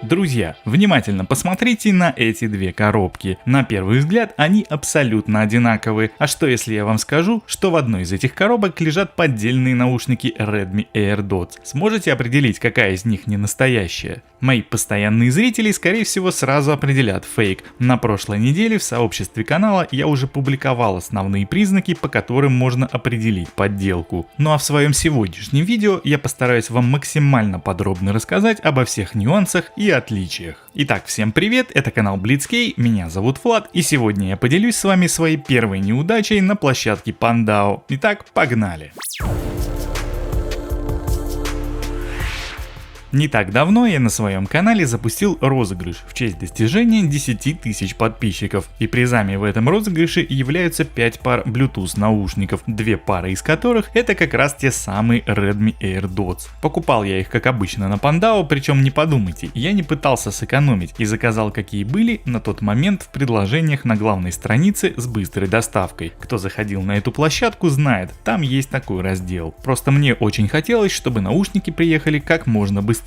Друзья, внимательно посмотрите на эти две коробки. На первый взгляд они абсолютно одинаковые. А что если я вам скажу, что в одной из этих коробок лежат поддельные наушники Redmi AirDots? Сможете определить, какая из них не настоящая? Мои постоянные зрители, скорее всего, сразу определят фейк. На прошлой неделе в сообществе канала я уже публиковал основные признаки, по которым можно определить подделку. Ну а в своем сегодняшнем видео я постараюсь вам максимально подробно рассказать обо всех нюансах и отличиях. Итак, всем привет, это канал Blitzkey, меня зовут Влад, и сегодня я поделюсь с вами своей первой неудачей на площадке Pandao. Итак, погнали! Не так давно я на своем канале запустил розыгрыш в честь достижения 10 тысяч подписчиков, и призами в этом розыгрыше являются 5 пар Bluetooth наушников, 2 пары из которых это как раз те самые Redmi AirDots. Покупал я их как обычно на Pandao, причем не подумайте, я не пытался сэкономить и заказал какие были на тот момент в предложениях на главной странице с быстрой доставкой. Кто заходил на эту площадку, знает, там есть такой раздел. Просто мне очень хотелось, чтобы наушники приехали как можно быстрее.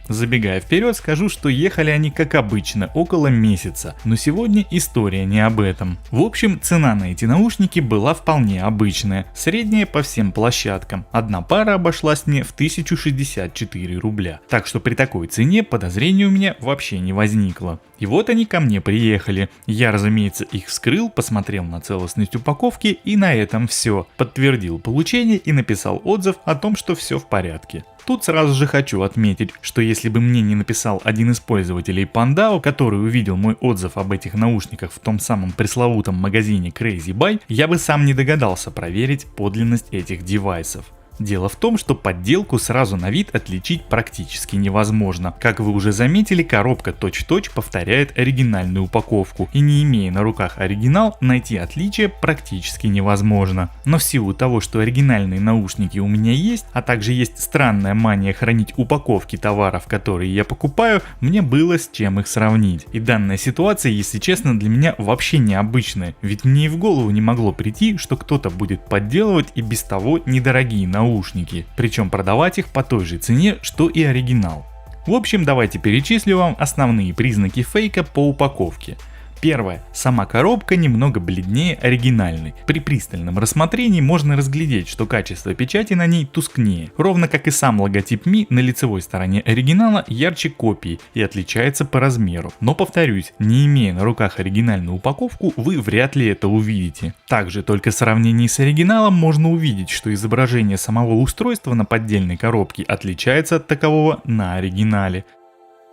Забегая вперед, скажу, что ехали они как обычно, около месяца, но сегодня история не об этом. В общем, цена на эти наушники была вполне обычная, средняя по всем площадкам. Одна пара обошлась мне в 1064 рубля, так что при такой цене подозрений у меня вообще не возникло. И вот они ко мне приехали. Я, разумеется, их вскрыл, посмотрел на целостность упаковки и на этом все. Подтвердил получение и написал отзыв о том, что все в порядке. Тут сразу же хочу отметить, что если бы мне не написал один из пользователей Pandao, который увидел мой отзыв об этих наушниках в том самом пресловутом магазине Crazy Buy, я бы сам не догадался проверить подлинность этих девайсов. Дело в том, что подделку сразу на вид отличить практически невозможно. Как вы уже заметили, коробка точь-в-точь повторяет оригинальную упаковку, и не имея на руках оригинал, найти отличия практически невозможно. Но в силу того, что оригинальные наушники у меня есть, а также есть странная мания хранить упаковки товаров, которые я покупаю, мне было с чем их сравнить. И данная ситуация, если честно, для меня вообще необычная, ведь мне и в голову не могло прийти, что кто-то будет подделывать и без того недорогие наушники, причем продавать их по той же цене, что и оригинал. В общем, давайте перечислю вам основные признаки фейка по упаковке. Первое. Сама коробка немного бледнее оригинальной. При пристальном рассмотрении можно разглядеть, что качество печати на ней тускнее, ровно как и сам логотип Mi на лицевой стороне оригинала ярче копии и отличается по размеру. Но повторюсь, не имея на руках оригинальную упаковку, вы вряд ли это увидите. Также только в сравнении с оригиналом можно увидеть, что изображение самого устройства на поддельной коробке отличается от такового на оригинале.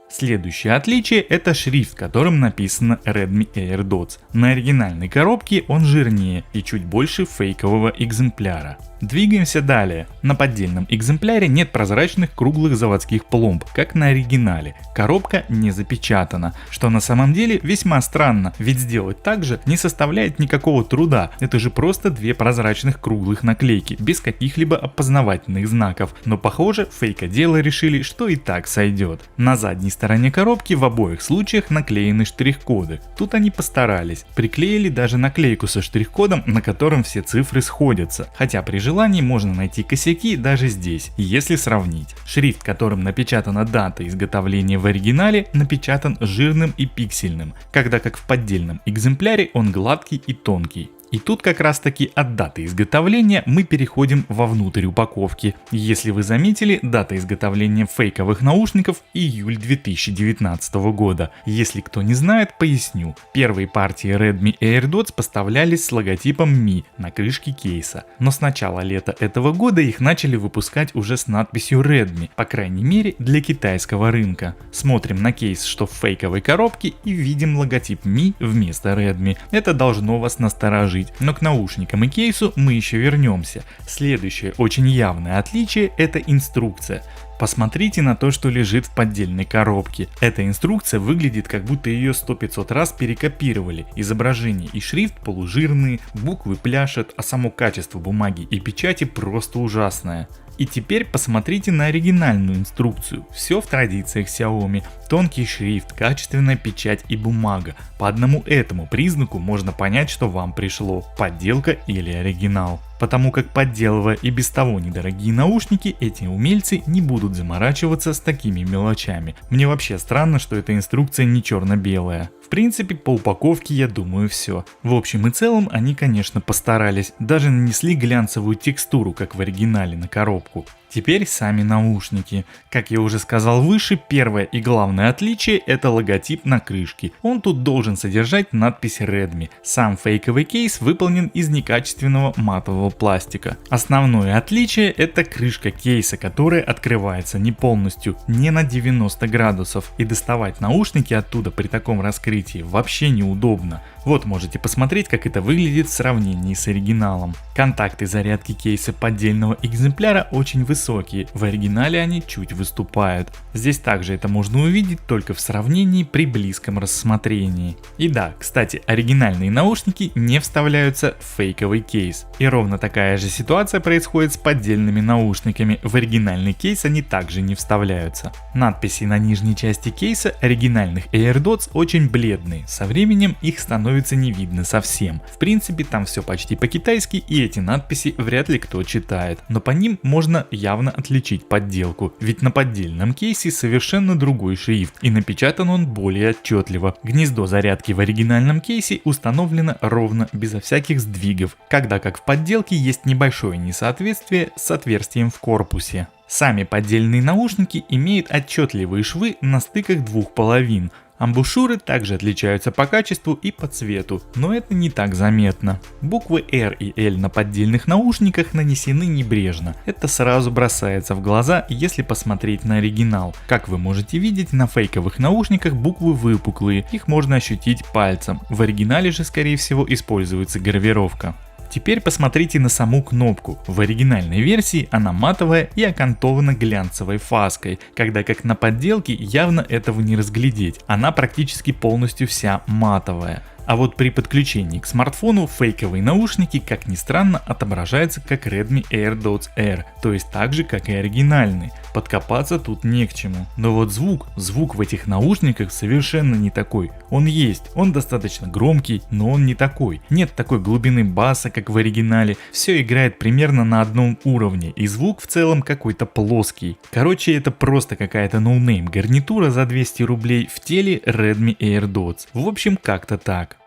Следующее отличие — это шрифт, которым написано Redmi AirDots. На оригинальной коробке он жирнее и чуть больше фейкового экземпляра. Двигаемся далее. На поддельном экземпляре нет прозрачных круглых заводских пломб, как на оригинале. Коробка не запечатана, что на самом деле весьма странно, ведь сделать так же не составляет никакого труда. Это же просто две прозрачных круглых наклейки, без каких-либо опознавательных знаков. Но похоже, фейкоделы решили, что и так сойдет. На задней стороне коробки в обоих случаях наклеены штрих-коды. Тут они постарались. Приклеили даже наклейку со штрих-кодом, на котором все цифры сходятся. Хотя при желании можно найти косяки даже здесь, если сравнить. Шрифт, которым напечатана дата изготовления в оригинале, напечатан жирным и пиксельным, когда как в поддельном экземпляре он гладкий и тонкий. И тут как раз таки от даты изготовления мы переходим вовнутрь упаковки. Если вы заметили, дата изготовления фейковых наушников — июль 2019 года. Если кто не знает, поясню. Первые партии Redmi AirDots поставлялись с логотипом Mi на крышке кейса. Но с начала лета этого года их начали выпускать уже с надписью Redmi, по крайней мере для китайского рынка. Смотрим на кейс, что в фейковой коробке, и видим логотип Mi вместо Redmi. Это должно вас насторожить. Но к наушникам и кейсу мы еще вернемся. Следующее очень явное отличие — это инструкция. Посмотрите на то, что лежит в поддельной коробке. Эта инструкция выглядит, как будто ее 100-500 раз перекопировали. Изображение и шрифт полужирные, буквы пляшут, а само качество бумаги и печати просто ужасное. И теперь посмотрите на оригинальную инструкцию. Все в традициях Xiaomi. Тонкий шрифт, качественная печать и бумага. По одному этому признаку можно понять, что вам пришло подделка или оригинал. потому как, подделывая и без того недорогие наушники, эти умельцы не будут заморачиваться с такими мелочами. Мне вообще странно, что эта инструкция не черно-белая. В принципе, по упаковке я думаю все. В общем и целом они, конечно, постарались, даже нанесли глянцевую текстуру, как в оригинале, на коробку. Теперь сами наушники. Как я уже сказал выше, первое и главное отличие — это логотип на крышке. Он тут должен содержать надпись Redmi. Сам фейковый кейс выполнен из некачественного матового пластика. Основное отличие — это крышка кейса, которая открывается не полностью, не на 90 градусов. И доставать наушники оттуда при таком раскрытии вообще неудобно. Вот можете посмотреть, как это выглядит в сравнении с оригиналом. Контакты зарядки кейса поддельного экземпляра очень высокие, в оригинале они чуть выступают. Здесь также это можно увидеть только в сравнении при близком рассмотрении. И да, кстати, оригинальные наушники не вставляются в фейковый кейс. И ровно такая же ситуация происходит с поддельными наушниками, в оригинальный кейс они также не вставляются. Надписи на нижней части кейса оригинальных AirDots очень бледные, со временем их становится не видно совсем. В принципе, там все почти по-китайски, и эти надписи вряд ли кто читает, но по ним можно явно отличить подделку, ведь на поддельном кейсе совершенно другой шрифт, и напечатан он более отчетливо. Гнездо зарядки в оригинальном кейсе установлено ровно, безо всяких сдвигов, когда как в подделке есть небольшое несоответствие с отверстием в корпусе. Сами поддельные наушники имеют отчетливые швы на стыках двух половин. Амбушюры также отличаются по качеству и по цвету, но это не так заметно. Буквы R и L на поддельных наушниках нанесены небрежно. Это сразу бросается в глаза, если посмотреть на оригинал. Как вы можете видеть, на фейковых наушниках буквы выпуклые, их можно ощутить пальцем. В оригинале же, скорее всего, используется гравировка. Теперь посмотрите на саму кнопку. В оригинальной версии она матовая и окантована глянцевой фаской, когда как на подделке явно этого не разглядеть. Она практически полностью вся матовая. А вот при подключении к смартфону фейковые наушники, как ни странно, отображаются как Redmi AirDots R, то есть так же, как и оригинальные. Подкопаться тут не к чему. Но вот звук в этих наушниках совершенно не такой. Он есть, он достаточно громкий, но он не такой. Нет такой глубины баса, как в оригинале. Все играет примерно на одном уровне, и звук в целом какой-то плоский. Короче, это просто какая-то ноунейм гарнитура за 200 рублей в теле Redmi AirDots. В общем, как-то так.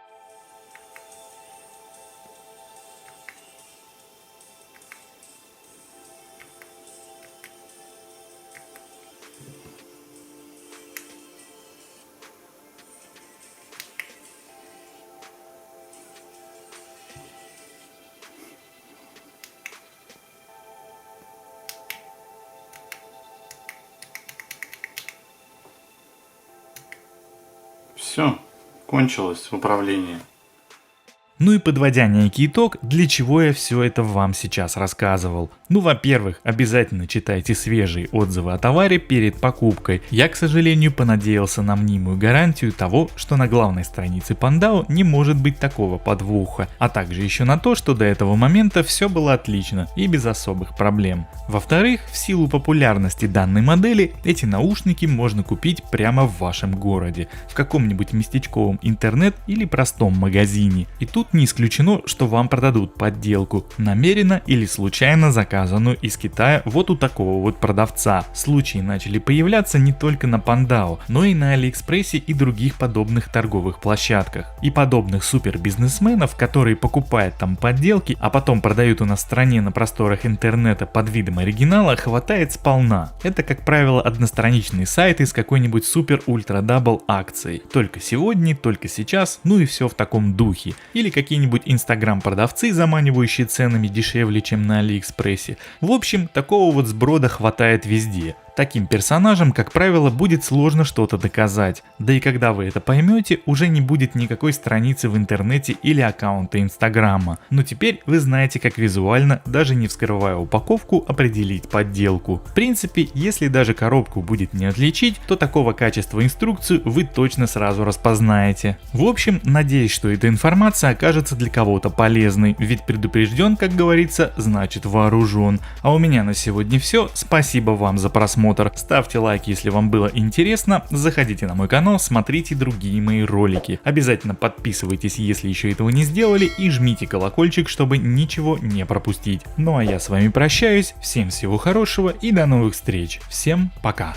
Все, кончилось управление. Ну и подводя некий итог, для чего я все это вам сейчас рассказывал. Ну, во-первых, обязательно читайте свежие отзывы о товаре перед покупкой. Я, к сожалению, понадеялся на мнимую гарантию того, что на главной странице Pandao не может быть такого подвоха, а также еще на то, что до этого момента все было отлично и без особых проблем. Во-вторых, в силу популярности данной модели, эти наушники можно купить прямо в вашем городе, в каком-нибудь местечковом интернет или простом магазине. И тут не исключено, что вам продадут подделку, намеренно или случайно заказанную из Китая вот у такого вот продавца. Случаи начали появляться не только на Pandao, но и на Алиэкспрессе и других подобных торговых площадках. И подобных супербизнесменов, которые покупают там подделки, а потом продают у нас в стране на просторах интернета под видом оригинала, хватает сполна. Это, как правило, одностраничные сайты с какой-нибудь супер-ультра-дабл акцией. Только сегодня, только сейчас, ну и все в таком духе. Или какие-нибудь инстаграм-продавцы, заманивающие ценами дешевле, чем на Алиэкспрессе. В общем, такого вот сброда хватает везде. Таким персонажам, как правило, будет сложно что-то доказать. Да и когда вы это поймете, уже не будет никакой страницы в интернете или аккаунта инстаграма. Но теперь вы знаете, как визуально, даже не вскрывая упаковку, определить подделку. В принципе, если даже коробку будет не отличить, то такого качества инструкцию вы точно сразу распознаете. В общем, надеюсь, что эта информация окажется для кого-то полезной, ведь предупрежден, как говорится, значит вооружен. А у меня на сегодня все. Спасибо вам за просмотр. просмотр. Ставьте лайк, если вам было интересно, заходите на мой канал, смотрите другие мои ролики. Обязательно подписывайтесь, если еще этого не сделали, и жмите колокольчик, чтобы ничего не пропустить. Ну а я с вами прощаюсь, всем всего хорошего и до новых встреч. Всем пока.